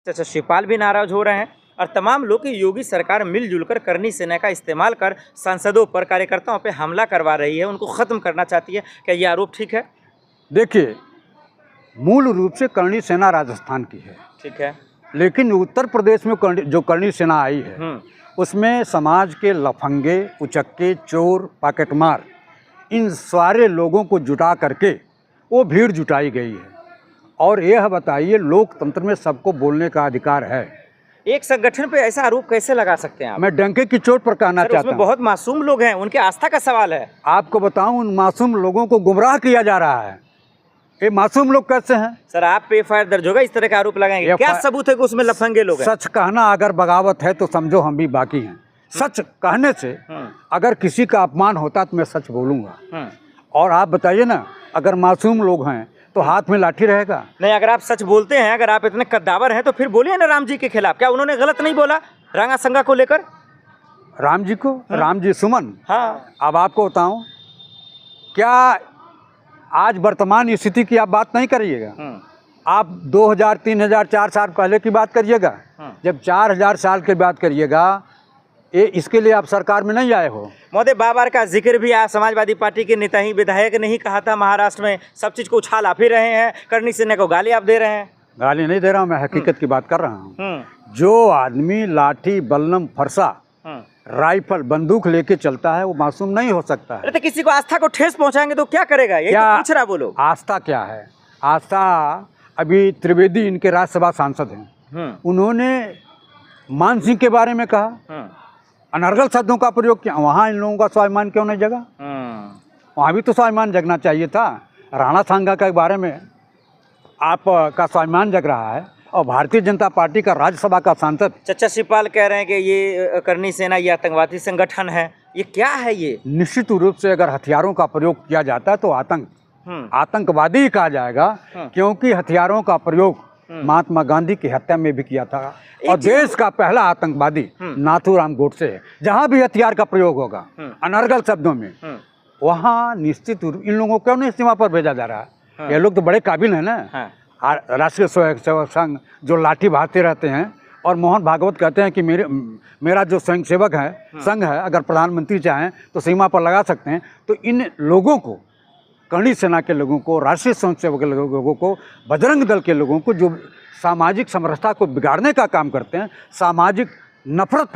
चाचा शिवपाल भी नाराज हो रहे हैं और तमाम लोग की योगी सरकार मिलजुल कर करनी सेना का इस्तेमाल कर सांसदों पर, कार्यकर्ताओं पर हमला करवा रही है, उनको ख़त्म करना चाहती है। क्या ये आरोप ठीक है? देखिए, मूल रूप से करनी सेना राजस्थान की है, ठीक है, लेकिन उत्तर प्रदेश में जो करनी सेना आई है उसमें समाज के लफंगे, उचक्के, चोर, पॉकेटमार, इन सारे लोगों को जुटा करके वो भीड़ जुटाई गई है। और यह बताइए, लोकतंत्र में सबको बोलने का अधिकार है। एक संगठन पे ऐसा आरोप कैसे लगा सकते हैं आप? मैं डंके की चोट पर कहना चाहता हूँ, बहुत मासूम लोग हैं, उनके आस्था का सवाल है। आपको बताऊं, उन मासूम लोगों को गुमराह किया जा रहा है। ये मासूम लोग कैसे हैं? सर, आप पे एफआईआर दर्ज होगा, इस तरह का आरोप लगाएंगे? क्या सबूत है कि उसमें लफंगे लोग हैं? सच कहना अगर बगावत है तो समझो हम भी बाकी हैं। सच कहने से अगर किसी का अपमान होता तो मैं सच बोलूंगा। और आप बताइए ना, अगर मासूम लोग हैं तो हाथ में लाठी रहेगा? नहीं, अगर आप सच बोलते हैं, अगर आप इतने कद्दावर हैं तो फिर बोलिए ना राम जी के खिलाफ। क्या उन्होंने गलत नहीं बोला रंगा संगा को लेकर? राम जी को? राम जी सुमन? हाँ। अब आपको बताऊं, क्या आज वर्तमान स्थिति की आप बात नहीं करिएगा, आप 2000, 3000, 4 साल पहले की बात करिएगा। जब 4000 साल की बात करिएगा, ये इसके लिए आप सरकार में नहीं आए हो। महोदय, बार का जिक्र भी आप समाजवादी पार्टी के नेता ही विधायक ने ही कहा था, महाराष्ट्र में सब चीज को उछाल आप ही रहे हैं, करनी सेना को गाली आप दे रहे हैं। गाली नहीं दे रहा हूँ, मैं हकीकत की बात कर रहा हूँ। जो आदमी लाठी, बल्लम, फरसा, राइफल, बंदूक लेके चलता है वो मासूम नहीं हो सकता है। तो किसी को आस्था को ठेस पहुंचाएंगे तो क्या करेगा? ये तो पूछ रहा बोलो। आस्था क्या है? आस्था, अभी त्रिवेदी इनके राज्यसभा सांसद हैं, उन्होंने मान सिंह के बारे में कहा, अनर्गल शब्दों का प्रयोग किया। वहाँ इन लोगों का स्वाभिमान क्यों नहीं जगा? वहाँ भी तो स्वाभिमान जगना चाहिए था। राणा सांगा के बारे में आपका स्वाभिमान जग रहा है, और भारतीय जनता पार्टी का राज्यसभा का सांसद चाचा शिवपाल कह रहे हैं कि ये करनी सेना ये आतंकवादी संगठन है। ये क्या है? ये निश्चित रूप से अगर हथियारों का प्रयोग किया जाता है तो आतंकवादी ही कहा जाएगा, क्योंकि हथियारों का प्रयोग महात्मा गांधी की हत्या में भी किया था। और देश का पहला आतंकवादी नाथूराम गोडसे है। जहाँ भी हथियार का प्रयोग होगा अनर्गल शब्दों में, वहाँ निश्चित रूप इन लोगों को क्यों नहीं सीमा पर भेजा जा रहा है? ये लोग तो बड़े काबिल हैं ना। राष्ट्रीय स्वयंसेवक संघ जो लाठी भाते रहते हैं, और मोहन भागवत कहते हैं कि मेरा जो स्वयंसेवक है संघ है, अगर प्रधानमंत्री चाहें तो सीमा पर लगा सकते हैं। तो इन लोगों को, करनी सेना के लोगों को, राष्ट्रीय स्वयंसेवक के लोगों को, बजरंग दल के लोगों को, जो सामाजिक समरसता को बिगाड़ने का काम करते हैं, सामाजिक नफरत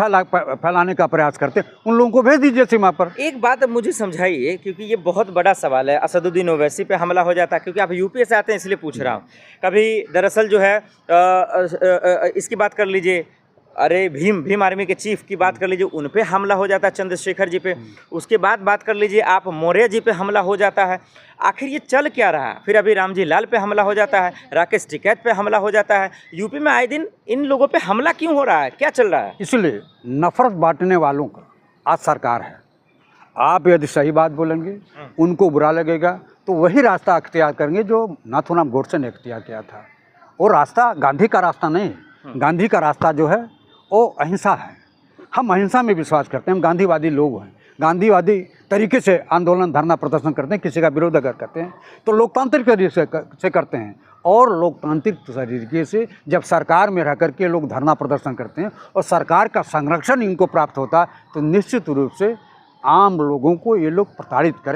फैलाने का प्रयास करते हैं, उन लोगों को भेज दीजिए सीमा पर। एक बात मुझे समझाइए, क्योंकि ये बहुत बड़ा सवाल है। असदुद्दीन ओवैसी पे हमला हो जाता है, क्योंकि आप यूपी से आते हैं इसलिए पूछ रहा हूँ। कभी दरअसल जो है इसकी बात कर लीजिए, अरे भीम आर्मी के चीफ की बात कर लीजिए, उन पे हमला हो जाता है, चंद्रशेखर जी पे। उसके बाद बात कर लीजिए आप, मौर्य जी पे हमला हो जाता है। आखिर ये चल क्या रहा है? फिर अभी रामजी लाल पे हमला हो जाता है, राकेश टिकैत पे हमला हो जाता है। यूपी में आए दिन इन लोगों पे हमला क्यों हो रहा है? क्या चल रहा है? इसलिए नफरत बांटने वालों का आज सरकार है। आप यदि सही बात बोलेंगे, उनको बुरा लगेगा, तो वही रास्ता अख्तियार करेंगे जो नाथूराम गोडसे ने अख्तियार किया था। वो रास्ता गांधी का रास्ता नहीं है। गांधी का रास्ता जो है वो अहिंसा है। हम अहिंसा में विश्वास करते हैं, हम गांधीवादी लोग हैं। गांधीवादी तरीके से आंदोलन, धरना, प्रदर्शन करते हैं। किसी का विरोध अगर करते हैं तो लोकतांत्रिक तरीके से करते हैं। और लोकतांत्रिक तरीके से जब सरकार में रह करके लोग धरना प्रदर्शन करते हैं और सरकार का संरक्षण इनको प्राप्त होता है, तो निश्चित रूप से आम लोगों को ये लोग प्रताड़ित करें।